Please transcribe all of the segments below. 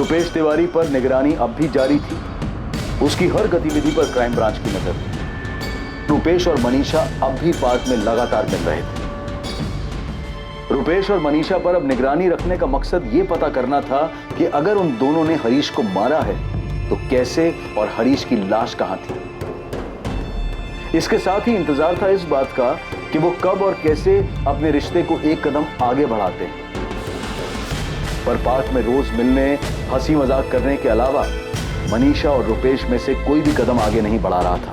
रुपेश तिवारी पर निगरानी अब भी जारी थी। उसकी हर गतिविधि पर क्राइम ब्रांच की नजर थी। रुपेश और मनीषा अब भी पार्क में लगातार मिल रहे थे। रुपेश और मनीषा पर अब निगरानी रखने का मकसद यह पता करना था कि अगर उन दोनों ने हरीश को मारा है तो कैसे और हरीश की लाश कहां थी। इसके साथ ही इंतजार था इस बात का कि वो कब और कैसे अपने रिश्ते को एक कदम आगे बढ़ाते हैं। पर पार्क में रोज मिलने, हंसी मजाक करने के अलावा मनीषा और रुपेश में से कोई भी कदम आगे नहीं बढ़ा रहा था।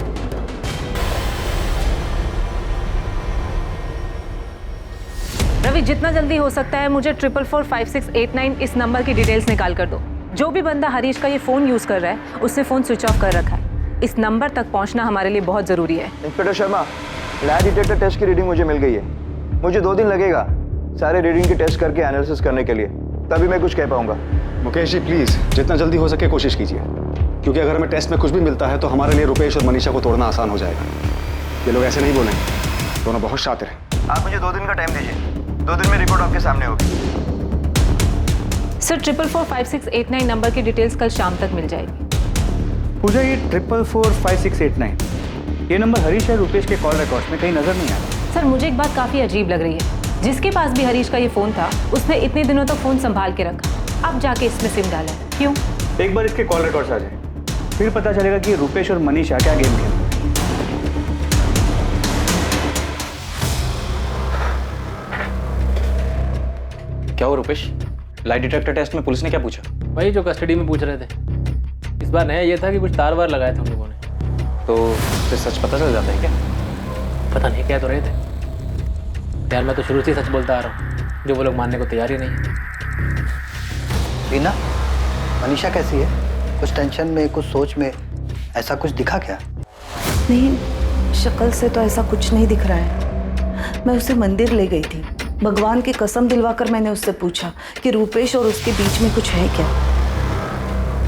रवि, जितना जल्दी हो सकता है मुझे 444689 इस नंबर की डिटेल्स निकाल कर दो। जो भी बंदा हरीश का ये फोन यूज कर रहा है उसने फोन स्विच ऑफ कर रखा है। इस नंबर तक पहुंचना हमारे लिए बहुत जरूरी है। Inspector Sharma, light detector test की रीडिंग मुझे मिल गई है। मुझे 2 दिन लगेगा सारे रीडिंग के टेस्ट करके एनालिसिस करने के लिए, तभी मैं कुछ कह पाऊंगा। मुकेश जी प्लीज जितना जल्दी हो सके कोशिश कीजिए, क्योंकि अगर हमें टेस्ट में कुछ भी मिलता है तो हमारे लिए रुपेश और मनीषा को तोड़ना आसान हो जाएगा। ये लोग ऐसे नहीं बोलेंगे, दोनों बहुत शातिर हैं। आप मुझे 2 दिन का टाइम दीजिए, 2 दिन में रिपोर्ट आपके सामने होगी। सर, 444689 नंबर की डिटेल्स कल शाम तक मिल जाएगी। पूजा, ये 444689 ये नंबर हरीश और रुपेश के कॉल रिकॉर्ड्स में कहीं नजर नहीं आ रहा। सर, मुझे एक बात काफी अजीब लग रही है। जिसके पास भी हरीश का ये फोन था उसने इतने दिनों तक फोन संभाल के रखा, अब जाके इसमें सिम डाला, क्यों? एक बार इसके कॉल रिकॉर्ड्स आ जाए, फिर पता चलेगा कि रुपेश और मनीषा क्या गेम खेल। क्या हो रुपेश, लाइट डिटेक्टर टेस्ट में पुलिस ने क्या पूछा? वही जो कस्टडी में पूछ रहे थे। इस बार नया ये था कि कुछ तार वार लगाए थे उन लोगों ने। तो फिर सच पता चल जाता है क्या? पता नहीं, कह तो रहे थे। यार मैं तो शुरू से सच बोलता आ रहा हूँ, जो वो लोग मानने को तैयार ही नहीं है। रीना, मनीषा कैसी है? कुछ टेंशन में, कुछ सोच में, ऐसा कुछ दिखा क्या? नहीं, शक्ल से तो ऐसा कुछ नहीं दिख रहा है। मैं उसे मंदिर ले गई थी, भगवान की कसम दिलवाकर मैंने उससे पूछा कि रुपेश और उसके बीच में कुछ है क्या,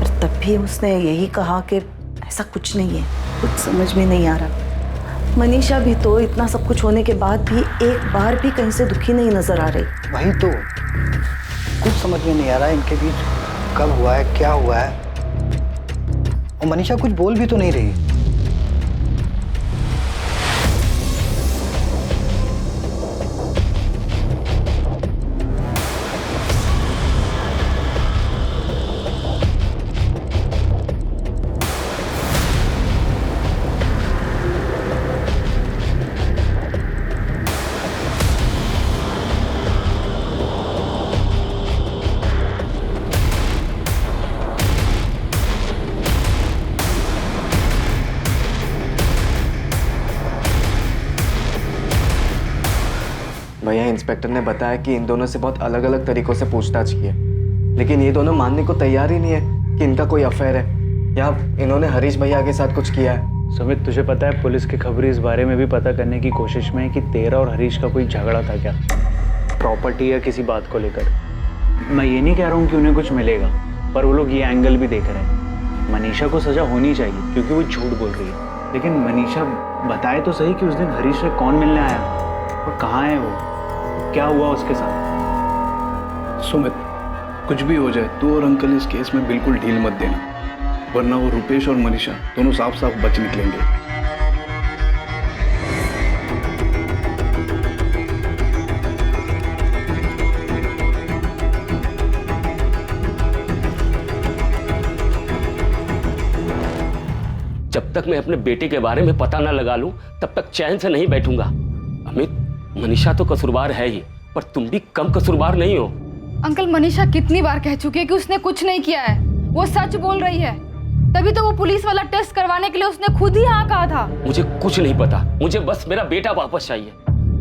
पर तब भी उसने यही कहा कि ऐसा कुछ नहीं है। कुछ समझ में नहीं आ रहा। मनीषा भी तो इतना सब कुछ होने के बाद भी एक बार भी कहीं से दुखी नहीं नजर आ रही। वही तो, कुछ समझ में नहीं आ रहा इनके बीच कब हुआ है, क्या हुआ है। और मनीषा कुछ बोल भी तो नहीं रही। भैया, इंस्पेक्टर ने बताया कि इन दोनों से बहुत अलग अलग तरीकों से पूछताछ की है, लेकिन ये दोनों मानने को तैयार ही नहीं है कि इनका कोई अफेयर है या इन्होंने हरीश भैया के साथ कुछ किया है। सुमित, तुझे पता है पुलिस की खबरें इस बारे में भी पता करने की कोशिश में है कि तेरा और हरीश का कोई झगड़ा था क्या, प्रॉपर्टी या किसी बात को लेकर। मैं ये नहीं कह रहा हूँ कि उन्हें कुछ मिलेगा, पर वो लोग ये एंगल भी देख रहे हैं। मनीषा को सजा होनी चाहिए क्योंकि वो झूठ बोल रही है, लेकिन मनीषा बताए तो सही कि उस दिन हरीश से कौन मिलने आया और कहाँ है वो, क्या हुआ उसके साथ। सुमित, कुछ भी हो जाए तू और अंकल इस केस में बिल्कुल ढील मत देना, वरना वो रुपेश और मनीषा दोनों साफ साफ बच निकलेंगे। जब तक मैं अपने बेटे के बारे में पता न लगा लूं तब तक चैन से नहीं बैठूंगा। अमित, मनीषा तो कसूरवार है ही, पर तुम भी कम कसूरवार नहीं हो। अंकल, मनीषा कितनी बार कह चुकी है कि उसने कुछ नहीं किया है, वो सच बोल रही है। तभी तो वो पुलिस वाला टेस्ट करवाने के लिए उसने खुद ही हाँ कहा था। मुझे कुछ नहीं पता, मुझे बस मेरा बेटा वापस चाहिए।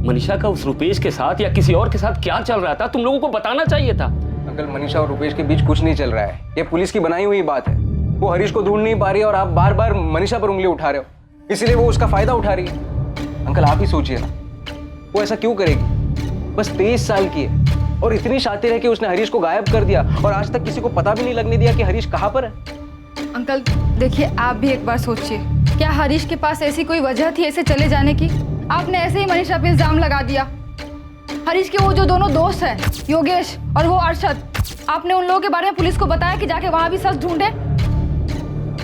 मनीषा का उस रुपेश के साथ या किसी और के साथ क्या चल रहा था तुम लोगों को बताना चाहिए था। अंकल, मनीषा और रुपेश के बीच कुछ नहीं चल रहा है, ये पुलिस की बनाई हुई बात है। वो हरीश को ढूंढ नहीं पा रही है और आप बार बार मनीषा पर उंगली उठा रहे हो, इसीलिए वो उसका फायदा उठा रही है। अंकल, आप ही सोचिए ना, वो ऐसा क्यों करेगी? बस 23 साल की है और इतनी शातिर है कि उसने हरीश को गायब कर दिया और आज तक किसी को पता भी नहीं लगने दिया कि हरीश कहाँ पर है। अंकल देखिए, आप भी एक बार सोचिए, क्या हरीश के पास ऐसी कोई वजह थी ऐसे चले जाने की? आपने ऐसे ही मनीषा पे इल्जाम लगा दिया। हरीश के वो जो दोनों दोस्त हैं, योगेश और वो अरशद, आपने उन लोगों के बारे में पुलिस को बताया कि जाके वहां भी सच ढूंढे?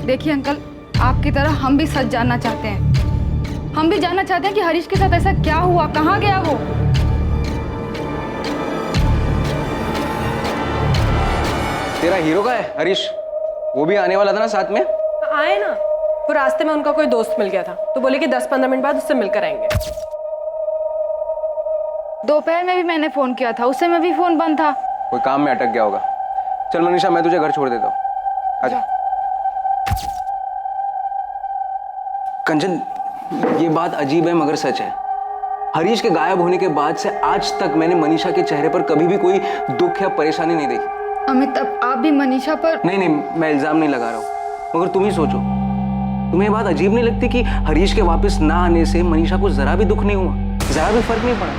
देखिए अंकल, आपकी तरह हम भी सच जानना चाहते हैं। हम भी जानना चाहते हैं कि हरीश के साथ ऐसा क्या हुआ, कहाँ गया वो। तेरा हीरो का है हरीश, वो भी आने वाला था ना साथ में? आए ना, वो रास्ते में उनका कोई दोस्त मिल गया था तो बोले कि 10-15 मिनट बाद उससे मिलकर आएंगे। दोपहर में भी मैंने फोन किया था, उस समय भी फोन बंद था। कोई काम में अटक गया होगा। चल मनीषा, मैं तुझे घर छोड़ देता हूँ, आजा। कंचन, ये बात अजीब है मगर सच है। हरीश के गायब होने के बाद से आज तक मैंने मनीषा के चेहरे पर कभी भी कोई दुख या परेशानी नहीं देखी। अमित, अब आप भी मनीषा पर... नहीं, मैं इल्जाम नहीं लगा रहा हूँ, मगर तुम ही सोचो, तुम्हें ये बात अजीब नहीं लगती कि हरीश के वापस ना आने से मनीषा को जरा भी दुख नहीं हुआ, जरा भी फर्क नहीं पड़ा?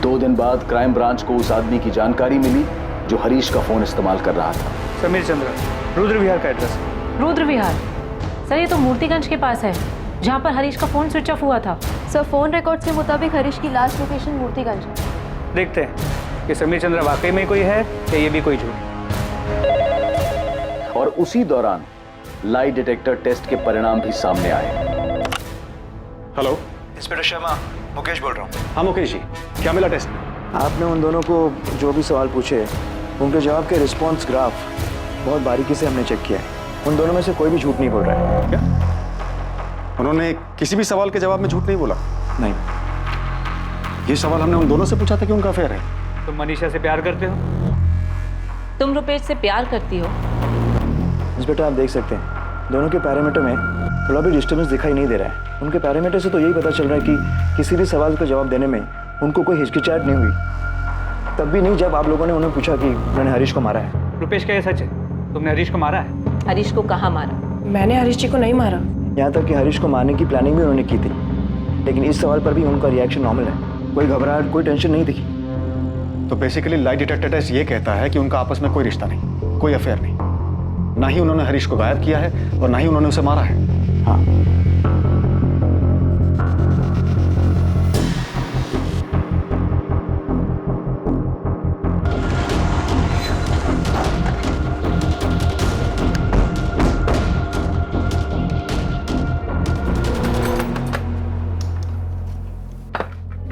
2 दिन बाद क्राइम ब्रांच को उस आदमी की जानकारी मिली जो हरीश का फोन इस्तेमाल कर रहा था। समीर चंद्रा, रुद्र विहार का एड्रेस। रुद्र विहार? सर ये तो मूर्तिगंज के पास है, जहाँ पर हरीश का फोन स्विच ऑफ हुआ था। सर फोन रिकॉर्ड के मुताबिक हरीश की लास्ट लोकेशन मूर्तिगंज है। देखते हैं कि समीर चंद्रा वाकई में कोई है या ये भी कोई झूठ। और उसी दौरान लाई डिटेक्टर टेस्ट के परिणाम भी सामने आए। हेलो, इंस्पेक्टर शर्मा, मुकेश बोल रहा हूँ। हाँ मुकेश जी, क्या मिला टेस्ट में? आपने उन दोनों को जो भी सवाल पूछे, उनके जवाब के रिस्पॉन्स ग्राफ बहुत बारीकी से हमने चेक किया है। उन दोनों में से कोई भी झूठ नहीं बोल रहा है। क्या? उन्होंने किसी भी सवाल के जवाब में झूठ नहीं बोला? नहीं। ये सवाल हमने उन दोनों से पूछा था कि उनका अफेयर है। तुम मनीषा से प्यार करते हो? तुम रुपेश से प्यार करती हो? इंस्पेक्टर, आप देख सकते हैं दोनों के पैरामीटर में थोड़ा भी डिस्टर्बेंस दिखाई नहीं दे रहा है। उनके पैरामीटर से तो यही पता चल रहा है कि किसी भी सवाल का जवाब देने में उनको कोई हिचकिचाहट नहीं हुई। तब भी नहीं जब आप लोगों ने उन्हें पूछा कि उन्होंने हरीश को मारा है। रुपेश, क्या ये सच है? तुमने हरीश को मारा है? हरीश को कहाँ मारा? मैंने हरीश जी को नहीं मारा। यहाँ तक कि हरीश को मारने की प्लानिंग भी उन्होंने की थी, लेकिन इस सवाल पर भी उनका रिएक्शन नॉर्मल है। कोई घबराहट, कोई टेंशन नहीं दिखी। तो बेसिकली लाई डिटेक्टर टेस्ट ये कहता है कि उनका आपस में कोई रिश्ता नहीं, कोई अफेयर नहीं। ना ही उन्होंने हरीश को गायब किया है और ना ही उन्होंने उसे मारा है। हाँ।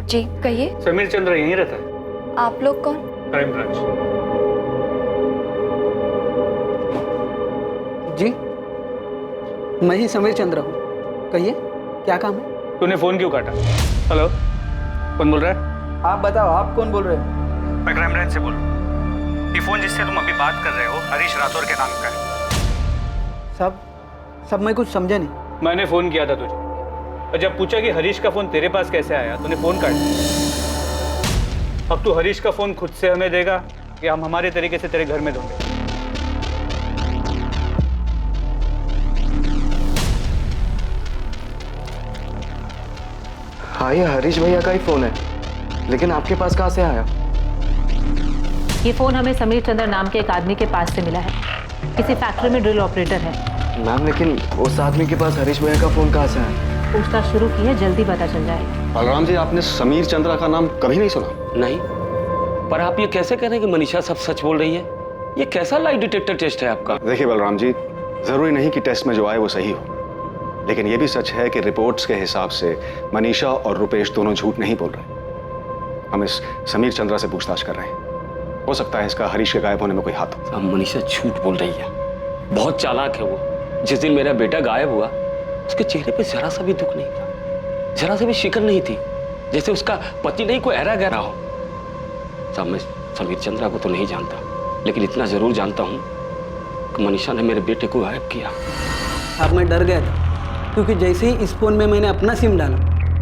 जी कहिए। समीर चंद्रा यहीं रहता है। आप लोग कौन? Crime branch. जी, मैं ही समीर चंद्रा हूँ। कहिए, क्या काम है? तूने फोन क्यों काटा? हेलो, कौन बोल रहा है? आप बताओ, आप कौन बोल रहे हो? मैं क्राइम ब्रांच से बोल रहा हूँ। ये फोन जिससे तुम अभी बात कर रहे हो हरीश राठौर के नाम का है। सब मैं कुछ समझा नहीं। मैंने फोन किया था तुझे और जब पूछा कि हरीश का फोन तेरे पास कैसे आया, तूने फोन काट दिया। अब तू हरीश का फोन खुद से हमें देगा या हम हमारे तरीके से तेरे घर में ढूंढेंगे? हाँ, ये हरीश भैया का ही फोन है, लेकिन आपके पास कहाँ से आया? ये फोन हमें समीर चंद्र नाम के एक आदमी के पास से मिला है। किसी फैक्ट्री में ड्रिल ऑपरेटर है। मैम, लेकिन उस आदमी के पास हरीश भैया का फोन कहाँ से आया? पूछताछ शुरू की है, जल्दी पता चल जाएगा। बलराम जी, आपने समीर चंद्रा का नाम कभी नहीं सुना? नहीं, पर आप ये कैसे कह रहे हैं कि मनीषा सब सच बोल रही है? ये कैसा लाई डिटेक्टर टेस्ट है आपका? देखिए बलराम जी, जरूरी नहीं कि टेस्ट में जो आए वो सही हो, लेकिन ये भी सच है कि रिपोर्ट्स के हिसाब से मनीषा और रुपेश दोनों झूठ नहीं बोल रहे। हम इस समीर चंद्रा से पूछताछ कर रहे हैं, हो सकता है इसका हरीश के गायब होने में कोई हाथ हो। अब मनीषा झूठ बोल रही है, बहुत चालाक है वो। जिस दिन मेरा बेटा गायब हुआ, उसके चेहरे पे जरा सा भी दुख नहीं था, जरा सा भी शिकन नहीं थी, जैसे उसका पति नहीं कोई ऐरा गहरा हो। साहब, मैं समीर चंद्रा को तो नहीं जानता, लेकिन इतना जरूर जानता हूँ कि मनीषा ने मेरे बेटे को गायब किया। अब मैं डर गया था, क्योंकि जैसे ही इस फोन में मैंने अपना सिम डाला,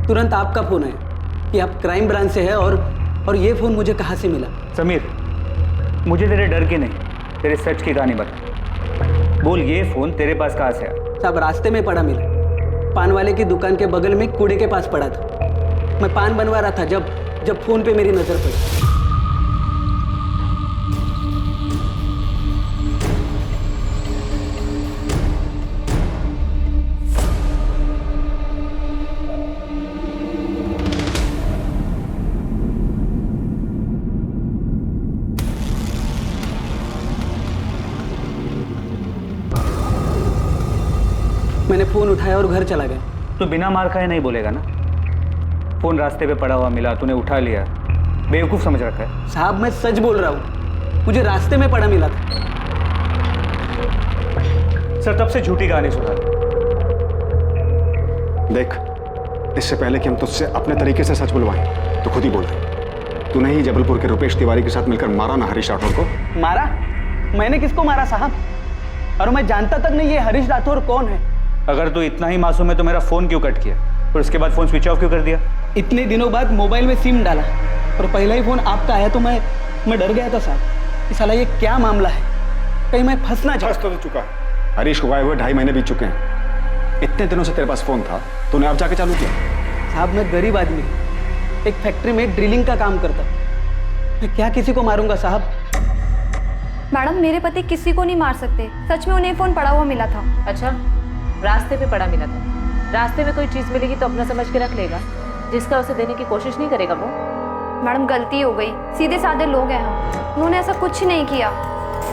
तुरंत आपका फोन आया कि आप क्राइम ब्रांच से है और ये फोन मुझे कहाँ से मिला? समीर, मुझे तेरे डर की नहीं, तेरे सच की कहानी बता। बोल, ये फोन तेरे पास कहाँ से आया? सब रास्ते में पड़ा मिला। पान वाले की दुकान के बगल में कूड़े के पास पड़ा था। मैं पान बनवा रहा था जब फोन पे मेरी नजर पड़ी। फ़ोन उठाया और घर चला गया। तो बिना मार खाए नहीं बोलेगा ना। फोन रास्ते पे पड़ा हुआ मिला, तूने उठा लिया, बेवकूफ़ समझ रखा है। साहब मैं सच बोल रहा हूँ, मुझे रास्ते में पड़ा मिला था। सर तब से झूठी कहानी सुना। देख, इससे पहले कि हम तुझसे अपने तरीके से सच बुलवाएं तो खुद ही बोल रहे, तूने ही जबलपुर के रुपेश तिवारी के साथ मिलकर मारा ना हरीश राठौर को? मारा? मैंने किसको मारा साहब? और मैं जानता तक नहीं ये हरीश राठौर कौन है। अगर तू इतना ही मासूम है तो मेरा फोन क्यों कट किया और उसके बाद फोन स्विच ऑफ क्यों कर दिया? इतने दिनों बाद मोबाइल में सिम डाला और पहला ही फोन आपका आया तो मैं डर गया था साहब। साला ये क्या मामला है, कहीं मैं फंसना तो चुका है। हरीश को गायब हुए 2.5 महीने बीत चुके हैं। इतने दिनों से तेरे पास फोन था, तूने अब जाके चालू किया? साहब मैं गरीब आदमी, एक फैक्ट्री में ड्रिलिंग का काम करता, मैं क्या किसी को मारूंगा साहब? मैडम मेरे पति किसी को नहीं मार सकते, सच में उन्हें फ़ोन पड़ा हुआ मिला था। अच्छा, रास्ते पे पड़ा मिला था। रास्ते में कोई चीज़ मिलेगी तो अपना समझ के रख लेगा, जिसका उसे देने की कोशिश नहीं करेगा वो। मैडम गलती हो गई, सीधे साधे लोग हैं हम, उन्होंने ऐसा कुछ नहीं किया।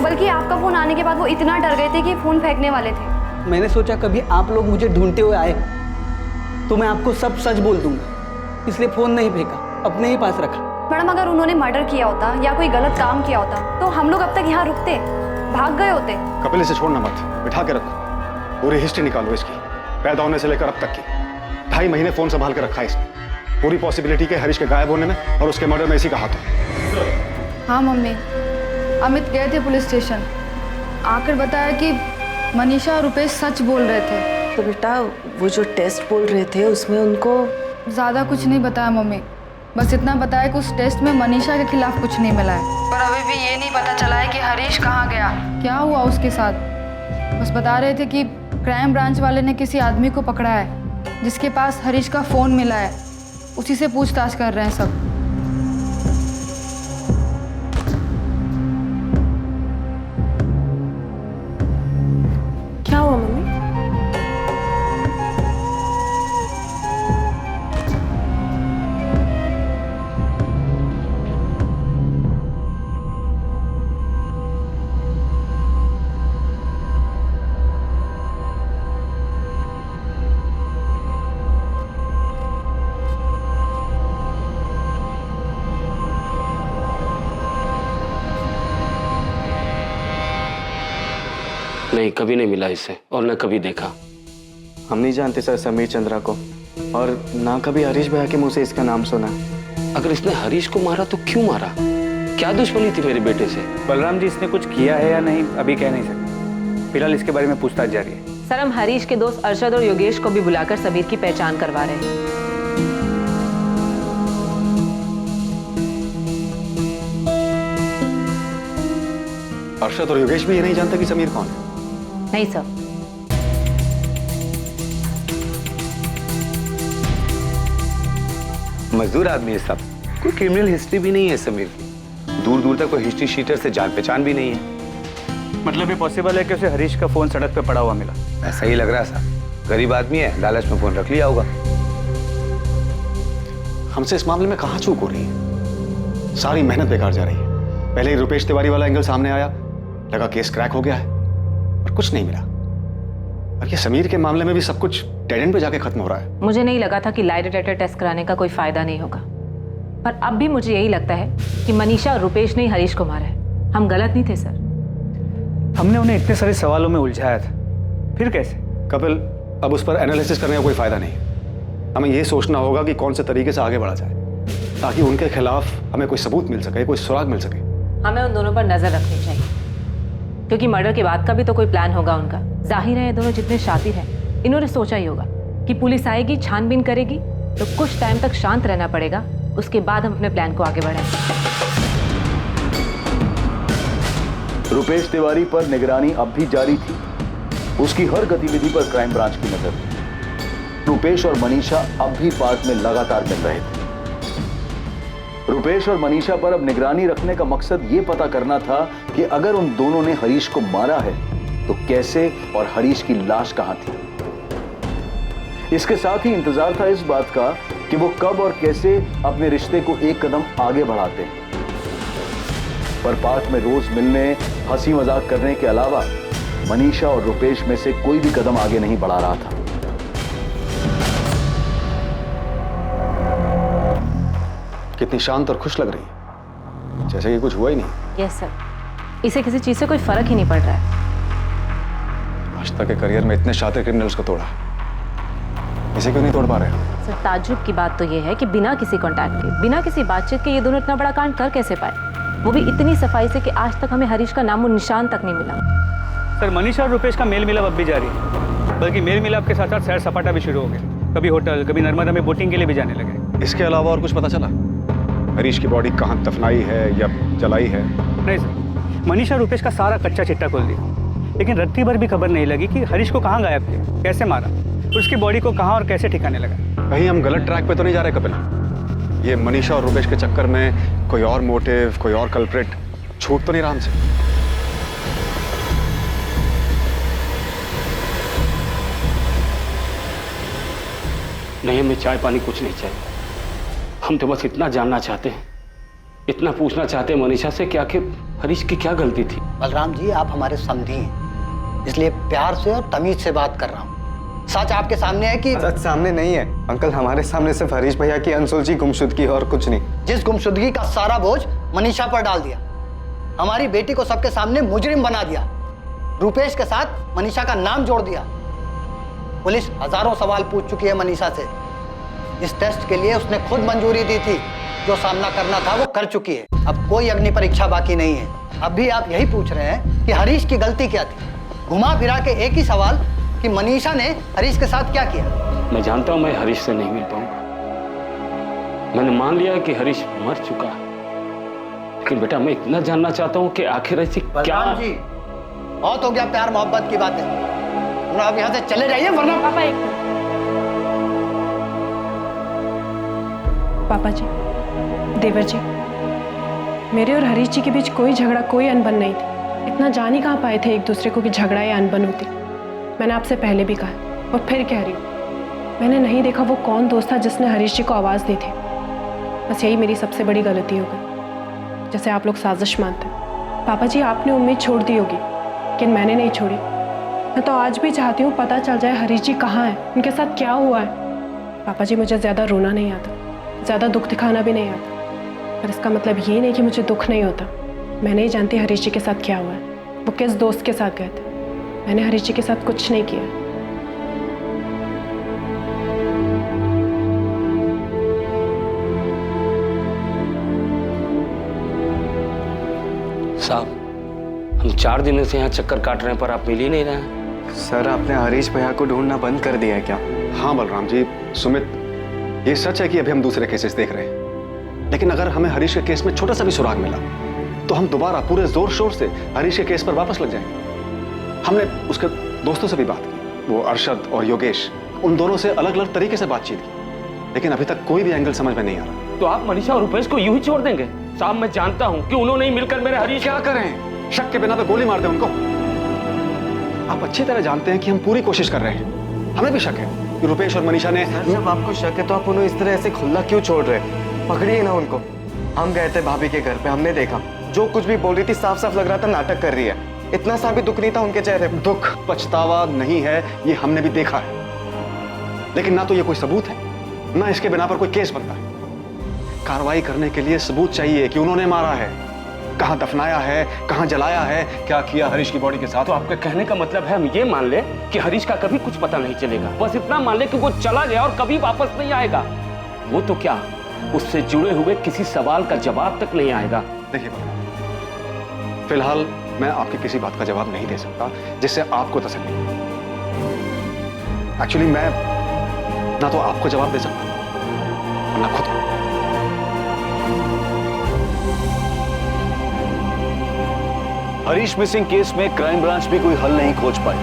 बल्कि आपका फ़ोन आने के बाद वो इतना डर गए थे कि फ़ोन फेंकने वाले थे। मैंने सोचा कभी आप लोग मुझे ढूंढते हुए आए तो मैं आपको सब सच बोल दूंगा, इसलिए फ़ोन नहीं फेंका, अपने ही पास रखा। मैडम अगर उन्होंने मर्डर किया होता या कोई गलत काम किया होता तो हम लोग अब तक यहाँ रुकते, भाग गए होते। कपिल इसे छोड़ना मत, बिठा के रखो, पूरी हिस्ट्री निकालो इसकी, पैदा होने से लेकर अब तक की। 2.5 महीने फोन संभाल के रखा है इसने, पूरी पॉसिबिलिटी के हरीश के गायब होने में और उसके मर्डर में इसी का हाथ हो। हाँ मम्मी, अमित गए थे पुलिस स्टेशन, आकर बताया कि मनीषा और रुपेश सच बोल रहे थे। तो बेटा वो जो टेस्ट बोल रहे थे उसमें उनको ज़्यादा कुछ नहीं बताया मम्मी, बस इतना बताया कि उस टेस्ट में मनीषा के खिलाफ कुछ नहीं मिला है। पर अभी भी ये नहीं पता चला है कि हरीश कहाँ गया, क्या हुआ उसके साथ। बस बता रहे थे कि क्राइम ब्रांच वाले ने किसी आदमी को पकड़ा है जिसके पास हरीश का फ़ोन मिला है, उसी से पूछताछ कर रहे हैं सब। क्या हुआ मम्मी? नहीं, कभी नहीं मिला इससे और न कभी देखा। हम नहीं जानते सर समीर चंद्रा को, और ना कभी हरीश भैया के मुंह से इसका नाम सुना। अगर इसने हरीश को मारा तो क्यों मारा? क्या दुश्मनी थी मेरे बेटे से? बलराम जी, इसने कुछ किया है या नहीं अभी कह नहीं सकते, फिलहाल इसके बारे में पूछताछ जारी है। सर हम हरीश के दोस्त अरशद और योगेश को भी बुलाकर समीर की पहचान करवा रहे हैं। अरशद और योगेश भी ये नहीं जानते कि समीर कौन है? नहीं सर। मजदूर आदमी है सब, कोई क्रिमिनल हिस्ट्री भी नहीं है समीर की, दूर दूर तक कोई हिस्ट्री शीटर से जान पहचान भी नहीं है। मतलब ये पॉसिबल है कि उसे हरीश का फोन सड़क पे पड़ा हुआ मिला? ऐसा ही लग रहा है साहब, गरीब आदमी है, लालच में फोन रख लिया होगा। हमसे इस मामले में कहाँ चूक हो रही है? सारी मेहनत बेकार जा रही है। पहले ही रुपेश तिवारी वाला एंगल सामने आया, लगा केस क्रैक हो गया है, और कुछ नहीं मिला। और ये समीर के मामले में भी सब कुछ डेड एंड पे जाके खत्म हो रहा है। मुझे नहीं लगा था कि लाई डिटेक्टर टेस्ट कराने का कोई फायदा नहीं होगा, पर अब भी मुझे यही लगता है कि मनीषा और रुपेश ने ही हरीश को मारा है। हम गलत नहीं थे सर। हमने उन्हें इतने सारे सवालों में उलझाया था, फिर कैसे? कपिल, अब उस पर एनालिसिस करने का कोई फायदा नहीं। हमें यह सोचना होगा कि कौन से तरीके से आगे बढ़ा जाए ताकि उनके खिलाफ हमें कोई सबूत मिल सके, कोई सुराग मिल सके। हमें उन दोनों पर नजर रखनी चाहिए, क्योंकि मर्डर के बाद का भी तो कोई प्लान होगा उनका। जाहिर है ये दोनों जितने शातिर हैं, इन्होंने सोचा ही होगा कि पुलिस आएगी, छानबीन करेगी, तो कुछ टाइम तक शांत रहना पड़ेगा, उसके बाद हम अपने प्लान को आगे बढ़ाएंगे। रुपेश तिवारी पर निगरानी अब भी जारी थी, उसकी हर गतिविधि पर क्राइम ब्रांच की नजर थी। रुपेश और मनीषा अब भी पार्क में लगातार मिल रहे थे। रुपेश और मनीषा पर अब निगरानी रखने का मकसद यह पता करना था कि अगर उन दोनों ने हरीश को मारा है तो कैसे, और हरीश की लाश कहां थी। इसके साथ ही इंतजार था इस बात का कि वो कब और कैसे अपने रिश्ते को एक कदम आगे बढ़ाते हैं। पर पार्क में रोज मिलने, हंसी मजाक करने के अलावा मनीषा और रुपेश में से कोई भी कदम आगे नहीं बढ़ा रहा था। कितनी शांत और खुश लग रही है, जैसे कि कुछ हुआ ही नहीं। यस सर, इसे किसी चीज से कोई फर्क ही नहीं पड़ रहा है। आज तक के करियर में इतने शातिर क्रिमिनल्स को तोड़ा, इसे क्यों नहीं तोड़ पा रहे? सर, ताज्जुब की बात तो ये है कि बिना किसी कांटेक्ट के, बिना किसी बातचीत के ये दोनों इतना बड़ा कांड कर कैसे पाए, वो भी इतनी सफाई से कि आज तक हमें हरीश का नामो निशान तक नहीं मिला। सर, मनीषा और रुपेश का मेल मिलाप अब भी जारी है, बल्कि मेल मिलाप के साथ साथ सैर सपाटा भी शुरू हो गया। कभी होटल, कभी नर्मदा में बोटिंग के लिए भी जाने लगे। इसके अलावा और कुछ पता चला? हरीश की बॉडी कहाँ दफनाई है या जलाई है? नहीं सर, मनीषा रुपेश का सारा कच्चा चिट्टा खोल दिया, लेकिन रत्ती भर भी खबर नहीं लगी कि हरीश को कहाँ गायब किया, कैसे मारा, और उसकी बॉडी को कहाँ और कैसे ठिकाने लगा। कहीं हम गलत ट्रैक पे तो नहीं जा रहे कपिल? ये मनीषा और रुपेश के चक्कर में कोई और मोटिव, कोई और कल्प्रिट छूट तो नहीं रहा हमसे? नहीं, हमें चाय पानी कुछ नहीं चाहिए। हम तो बस इतना जानना चाहते हैं, इतना पूछना चाहते हैं मनीषा से कि आखिर हरीश की क्या गलती थी। बलराम जी, आप हमारे समधी हैं, इसलिए प्यार से और तमीज से बात कर रहा हूँ। सच आपके सामने है कि... सच सामने नहीं है अंकल, हमारे सामने सिर्फ हरीश भैया की अनसुलझी गुमशुदगी और कुछ नहीं। जिस गुमशुदगी का सारा बोझ मनीषा पर डाल दिया, हमारी बेटी को सबके सामने मुजरिम बना दिया, रुपेश के साथ मनीषा का नाम जोड़ दिया। पुलिस हजारों सवाल पूछ चुकी है मनीषा से। इस टेस्ट के लिए उसने खुद मंजूरी दी थी, जो सामना करना था वो कर चुकी है। अब कोई अग्नि परीक्षा बाकी नहीं है। अब भी आप यही पूछ रहे हैं कि हरीश की गलती क्या थी, घुमा फिरा के एक ही सवाल कि मनीषा ने हरीश के साथ क्या किया। मैं जानता हूं मैं हरीश से नहीं मिल पाऊंगा, मैंने मान लिया कि हरीश मर चुका है, लेकिन बेटा मैं इतना जानना चाहता हूं कि आखिर ऐसी क्या... जी, बहुत हो गया प्यार मोहब्बत की बातें, आप यहाँ से चले जाइए वरना... पापा जी, देवर जी, मेरे और हरीश जी के बीच कोई झगड़ा, कोई अनबन नहीं थी। इतना जान ही कहाँ पाए थे एक दूसरे को कि झगड़ा या अनबन होती। मैंने आपसे पहले भी कहा और फिर कह रही हूँ, मैंने नहीं देखा वो कौन दोस्त था जिसने हरीश जी को आवाज़ दी थी। बस यही मेरी सबसे बड़ी गलती हो गई, जैसे आप लोग साजिश मानते हैं। पापा जी, आपने उम्मीद छोड़ दी होगी, लेकिन मैंने नहीं छोड़ी। मैं तो आज भी चाहती हूँ पता चल जाए हरीश जी कहाँ हैं, उनके साथ क्या हुआ है। पापा जी, मुझे ज़्यादा रोना नहीं आता, ज़्यादा दुख दिखाना भी नहीं आता, पर इसका मतलब ये नहीं कि मुझे दुख नहीं होता। मैं नहीं जानती हरीश जी के साथ क्या हुआ है, वो किस दोस्त के साथ गए थे। मैंने हरीश जी के साथ कुछ नहीं किया। साहब, हम 4 दिनों से यहाँ चक्कर काट रहे हैं पर आप मिल ही नहीं रहे हैं। सर, आपने हरीश भैया को ढूंढना बंद कर दिया है क्या? हाँ बलराम जी, सुमित, ये सच है कि अभी हम दूसरे केसेस देख रहे हैं, लेकिन अगर हमें हरीश के केस में छोटा सा भी सुराग मिला तो हम दोबारा पूरे जोर शोर से हरीश के केस पर वापस लग जाएंगे। हमने उसके दोस्तों से भी बात की, वो अरशद और योगेश, उन दोनों से अलग अलग तरीके से बातचीत की, लेकिन अभी तक कोई भी एंगल समझ में नहीं आ रहा। तो आप मनीषा और रुपेश को यूं ही छोड़ देंगे? साहब, मैं जानता हूं कि उन्होंने ही मिलकर मेरे हरीश... क्या करें? शक के बिना पे गोली मार दें उनको? आप अच्छी तरह जानते हैं कि हम पूरी कोशिश कर रहे हैं। हमें भी शक है कि रुपेश और मनीषा ने... जब आपको शक है तो आप उन्हें इस तरह ऐसे खुला क्यों छोड़ रहे? पकड़िए ना उनको। हम गए थे भाभी के घर पे, हमने देखा जो कुछ भी बोल रही थी साफ साफ लग रहा था नाटक कर रही है। इतना सा भी दुख नहीं था उनके चेहरे पे। दुख, पछतावा नहीं है, ये हमने भी देखा है, लेकिन ना तो ये कोई सबूत है, ना इसके बिना पर कोई केस बनता है। कार्रवाई करने के लिए सबूत चाहिए कि उन्होंने मारा है, कहां दफनाया है, कहां जलाया है, क्या किया हरीश की बॉडी के साथ। तो आपके कहने का मतलब है हम ये मान ले कि हरीश का कभी कुछ पता नहीं चलेगा, बस इतना मान ले कि वो चला गया और कभी वापस नहीं आएगा। वो तो क्या, उससे जुड़े हुए किसी सवाल का जवाब तक नहीं आएगा। देखिए, फिलहाल मैं आपकी किसी बात का जवाब नहीं दे सकता जिससे आपको तसल्ली। एक्चुअली मैं ना तो आपको जवाब दे सकता और ना खुद को। हरीश मिसिंग केस में क्राइम ब्रांच भी कोई हल नहीं खोज पाई,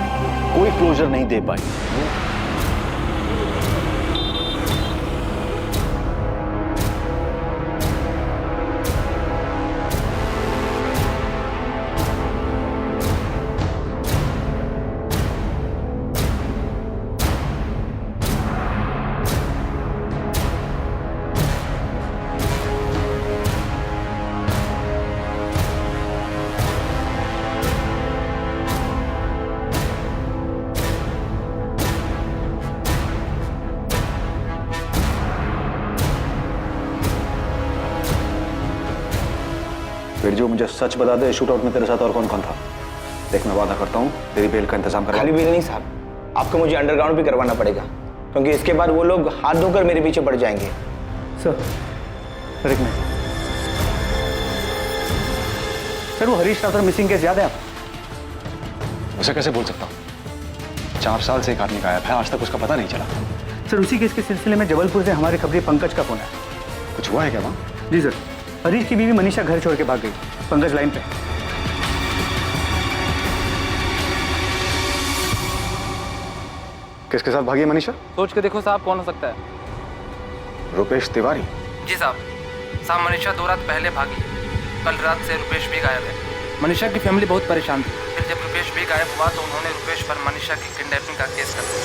कोई क्लोजर नहीं दे पाई। बिरजू, मुझे सच बता दे, शूट आउट में तेरे साथ और कौन कौन था? देख, मैं वादा करता हूँ तेरी बेल का इंतजाम करवा। खाली बेल नहीं साहब, आपको मुझे अंडरग्राउंड भी करवाना पड़ेगा, क्योंकि इसके बाद वो लोग हाथ धोकर मेरे पीछे पड़ जाएंगे। सर एक मिनट सर, वो हरीश राठौर मिसिंग केस याद है आप? उसे कैसे भूल सकता हूँ? 4 साल से एक आदमी गायब है, आज तक उसका पता नहीं चला। सर उसी केस के सिलसिले में जबलपुर से हमारे खबरी पंकज का फोन है। कुछ हुआ है क्या वहाँ? जी सर, हरीश की बीवी मनीषा घर छोड़ के भाग गई। पंकज लाइन पे। किसके साथ भागी है मनीषा? सोच के देखो साहब, कौन हो सकता है? रुपेश तिवारी? जी साहब, मनीषा 2 रात पहले भागी। कल रात से रुपेश भी गायब है। मनीषा की फैमिली बहुत परेशान थी। फिर जब रुपेश भी गायब हुआ तो उन्होंने रुपेश पर मनीषा की किडनैपिंग का केस कर दिया।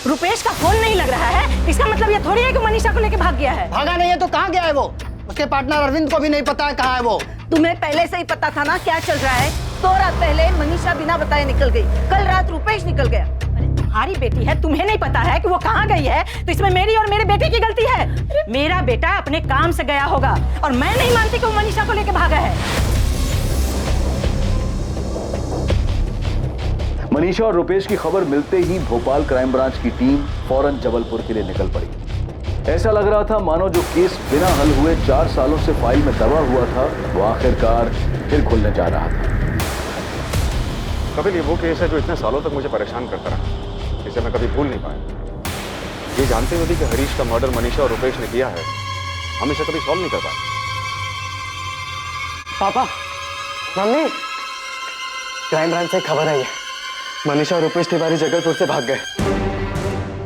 रुपेश का फोन नहीं लग रहा है, इसका मतलब ये थोड़ी है कि मनीषा को लेके भाग गया है। भागा नहीं है तो कहाँ गया है वो? उसके पार्टनर अरविंद को भी नहीं पता है कहाँ है वो। तुम्हें पहले से ही पता था ना क्या चल रहा है। 2 रात पहले मनीषा बिना बताए निकल गई, कल रात रुपेश निकल गया। अरे तुम्हारी बेटी है, तुम्हें नहीं पता है कि वो कहाँ गई है, तो इसमें मेरी और मेरे बेटे की गलती है। मेरा बेटा अपने काम से गया होगा और मैं नहीं मानती कि वो मनीषा को लेके भागा है। मनीषा और रुपेश की खबर मिलते ही भोपाल क्राइम ब्रांच की टीम फौरन जबलपुर के लिए निकल पड़ी। ऐसा लग रहा था मानो जो केस बिना हल हुए 4 सालों से फाइल में दबा हुआ था, वो आखिरकार फिर खुलने जा रहा था। कपिल, ये वो केस है जो इतने सालों तक मुझे परेशान करता रहा, जिसे मैं कभी भूल नहीं पाया। ये जानते हुए भी कि हरीश का मर्डर मनीषा और रुपेश ने किया है, हम इसे कभी सॉल्व नहीं कर पाए। पापा, मम्मी, क्राइम ब्रांच से खबर आई है, मनीषा और रुपेश तिवारी जबलपुर से भाग गए।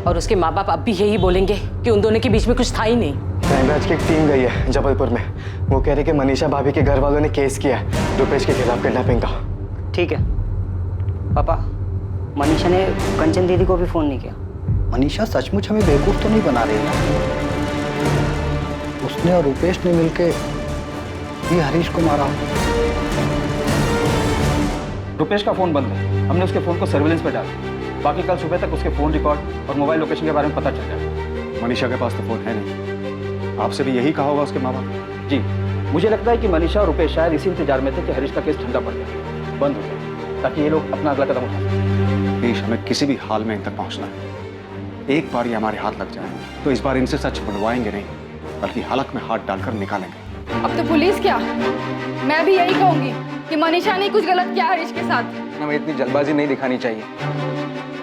और उसके माँ बाप अब भी यही बोलेंगे कि उन दोनों के बीच में कुछ था ही नहीं। क्राइम ब्रांच की एक टीम गई है जबलपुर में। वो कह रहे कि मनीषा भाभी के घर वालों ने केस किया है रुपेश के खिलाफ किडनैपिंग का। ठीक है पापा, मनीषा ने कंचन दीदी को भी फोन नहीं किया। मनीषा सचमुच हमें बेवकूफ तो नहीं बना रही है? उसने और रुपेश ने मिलके ही हरीश को मारा। रुपेश का फोन बंद है, हमने उसके फोन को सर्विलेंस पे डाला। बाकी कल सुबह तक उसके फोन रिकॉर्ड और मोबाइल लोकेशन के बारे में पता चल जाएगा। मनीषा के पास तो फोन है नहीं, आपसे भी यही कहा होगा उसके माँ बाप? जी, मुझे लगता है कि मनीषा और रुपेश शायद इसी इंतजार में थे कि हरीश का केस ठंडा पड़ जाए, बंद हो जाए, ताकि ये लोग अपना अगला कदम उठा सकें। हरीश, हमें किसी भी हाल में इन तक पहुंचना है। एक बार ये हमारे हाथ लग जाए तो इस बार इनसे सच बनवाएंगे नहीं, बल्कि हलक में हाथ डालकर निकालेंगे। अब तो पुलिस क्या, मैं भी यही कहूंगी कि मनीषा ने कुछ गलत किया हरीश के साथ। हमें इतनी जल्दबाजी नहीं दिखानी चाहिए,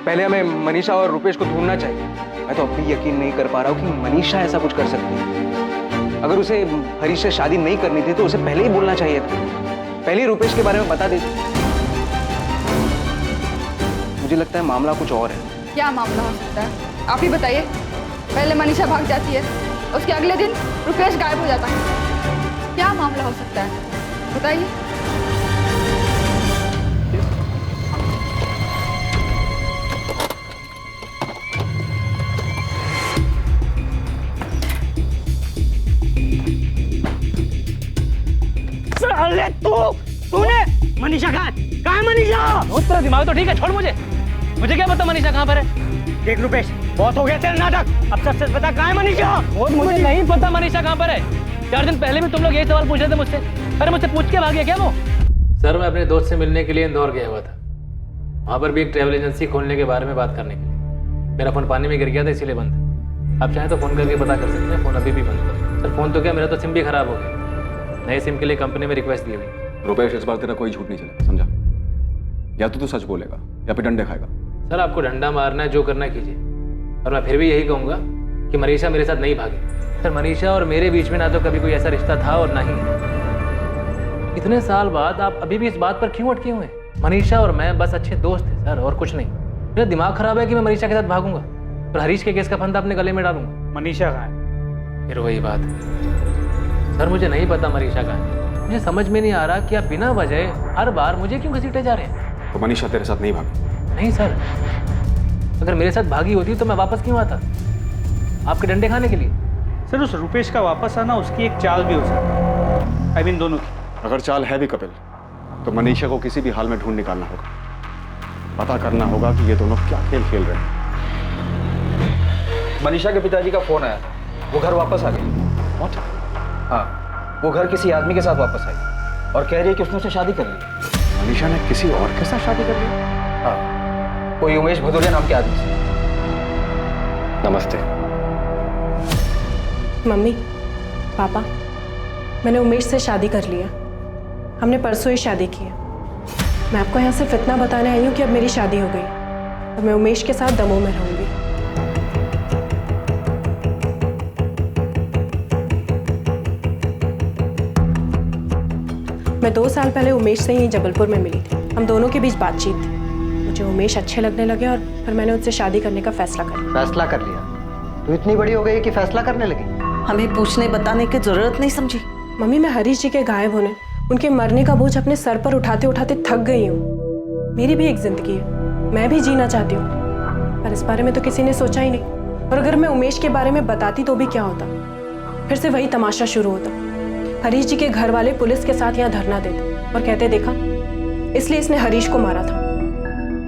पहले हमें मनीषा और रुपेश को ढूंढना चाहिए। मैं तो अब भी यकीन नहीं कर पा रहा हूँ कि मनीषा ऐसा कुछ कर सकती है। अगर उसे हरीश से शादी नहीं करनी थी तो उसे पहले ही बोलना चाहिए था, पहले ही रुपेश के बारे में बता देती। मुझे लगता है मामला कुछ और है। क्या मामला हो सकता है, आप ही बताइए। पहले मनीषा भाग जाती है, उसके अगले दिन रुपेश गायब हो जाता है। क्या मामला हो सकता है, बताइए। अरे तूने मनीषा कहाँ है मनीषा? तेरा दिमाग तो ठीक है, छोड़ मुझे क्या पता मनीषा कहाँ पर है। देख रुपेश, बहुत हो गया तेरा नाटक, अब सच बता कहाँ है मनीषा? मुझे नहीं पता मनीषा कहाँ पर है। 4 दिन पहले भी तुम लोग यही सवाल पूछ रहे थे मुझसे। अरे मुझसे पूछ के भाग गया क्या वो? सर, मैं अपने दोस्त से मिलने के लिए इंदौर गया हुआ था। वहाँ पर भी एक ट्रैवल एजेंसी खोलने के बारे में बात करने के लिए। मेरा फोन पानी में गिर गया था, इसीलिए बंद। आप चाहें तो फोन करके पता कर सकते हैं, फोन अभी भी बंद है। सर फोन तो क्या, मेरा तो सिम भी खराब हो गया। नए सिम के लिए कंपनी में रिक्वेस्ट दी हुई। रुपेश, इस बार तेरा कोई झूठ नहीं चलेगा, समझा? या तो तू सच बोलेगा या फिर डंडे खाएगा। सर आपको डंडा मारना है, जो करना है कीजिए, और मैं फिर भी यही कहूँगा कि मनीषा मेरे साथ नहीं भागी। सर मनीषा और मेरे बीच में ना तो कभी कोई ऐसा रिश्ता था और ना ही है। इतने साल बाद आप अभी भी इस बात पर क्यों अटके हुए हैं? मनीषा और मैं बस अच्छे दोस्त थे सर, और कुछ नहीं। मेरा दिमाग खराब है कि मैं मनीषा के साथ भागूंगा और हरीश के केस का फंदा अपने गले में डालूंगा। मनीषा कहाँ है? फिर वही बात सर, मुझे नहीं पता मनीषा कहाँ है। मुझे समझ में नहीं आ रहा कि आप बिना वजह हर बार मुझे क्यों घसीटे जा रहे हैं। तो मनीषा तेरे साथ नहीं भागी? नहीं सर, अगर मेरे साथ भागी होती तो मैं वापस क्यों आता आपके डंडे खाने के लिए? सर उस रुपेश का वापस आना उसकी एक चाल भी हो सकती है, दोनों की। अगर चाल है भी कपिल, तो मनीषा को किसी भी हाल में ढूंढ निकालना होगा। पता करना होगा कि ये दोनों क्या खेल खेल रहे हैं। मनीषा के पिताजी का फोन आया, वो घर वापस आ गई। What? हाँ, वो घर किसी आदमी के साथ वापस आई और कह रही है कि उसने उससे शादी कर ली। मनीषा ने किसी और के साथ शादी कर ली? हाँ, कोई उमेश भदौरिया नाम के आदमी से। नमस्ते। मम्मी, पापा, मैंने उमेश से शादी कर लिया। हमने परसों ही शादी की है। मैं आपको यहाँ सिर्फ इतना बताने आई हूँ कि अब मेरी शादी हो गई और मैं उमेश के साथ दमोह में रहूँगी। मैं 2 साल पहले उमेश से ही जबलपुर में मिली थी। हम दोनों के बीच बातचीत थी। मुझे उमेश अच्छे लगने लगे और फिर मैंने उनसे शादी करने का फैसला कर लिया। फैसला कर लिया? तू इतनी बड़ी हो गई कि फैसला करने लगी? हमें पूछने बताने की जरूरत नहीं समझी? मम्मी, मैं हरीश जी के गायब होने, उनके मरने का बोझ अपने सर पर उठाते उठाते थक गई हूँ। मेरी भी एक जिंदगी है, मैं भी जीना चाहती हूँ, पर इस बारे में तो किसी ने सोचा ही नहीं। और अगर मैं उमेश के बारे में बताती तो भी क्या होता? फिर से वही तमाशा शुरू होता। हरीश जी के घर वाले पुलिस के साथ यहाँ धरना देते और कहते, देखा, इसलिए इसने हरीश को मारा था।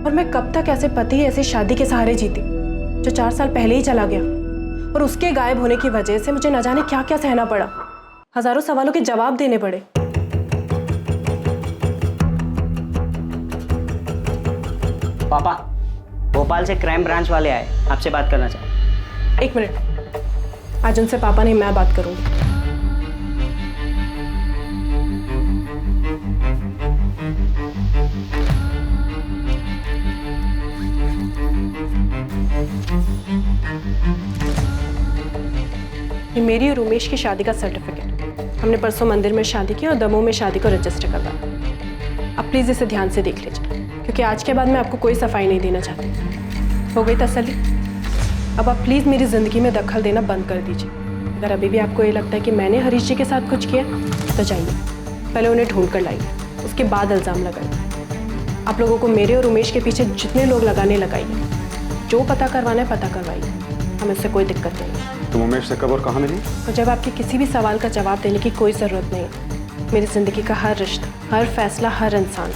और मैं कब तक ऐसे पति ऐसी शादी के सहारे जीती जो 4 साल पहले ही चला गया, और उसके गायब होने की वजह से मुझे न जाने क्या क्या सहना पड़ा। हजारों सवालों के जवाब देने पड़े। पापा, भोपाल से क्राइम ब्रांच वाले आए, आपसे बात करना चाहते। 1 मिनट, आज उनसे पापा नहीं, मैं बात करूंगी। ये मेरी और उमेश की शादी का सर्टिफिकेट। हमने परसों मंदिर में शादी की और दमोह में शादी को रजिस्टर करवाया। अब प्लीज़ इसे ध्यान से देख लीजिए, क्योंकि आज के बाद मैं आपको कोई सफाई नहीं देना चाहती। हो गई तसल्ली? अब आप प्लीज़ मेरी ज़िंदगी में दखल देना बंद कर दीजिए। अगर अभी भी आपको ये लगता है कि मैंने हरीश जी के साथ कुछ किया तो जाइए, पहले उन्हें ढूंढ कर लाइए, उसके बाद इल्ज़ाम लगाइए। आप लोगों को मेरे और उमेश के पीछे जितने लोग लगाने लगाइए, जो पता करवाना है पता करवाइए, हमें उससे कोई दिक्कत नहीं है। तुम उमेश से कब और कहाँ मिली? तो जब आपके किसी भी सवाल का जवाब देने की कोई ज़रूरत नहीं है। मेरी ज़िंदगी का हर रिश्ता, हर फैसला, हर इंसान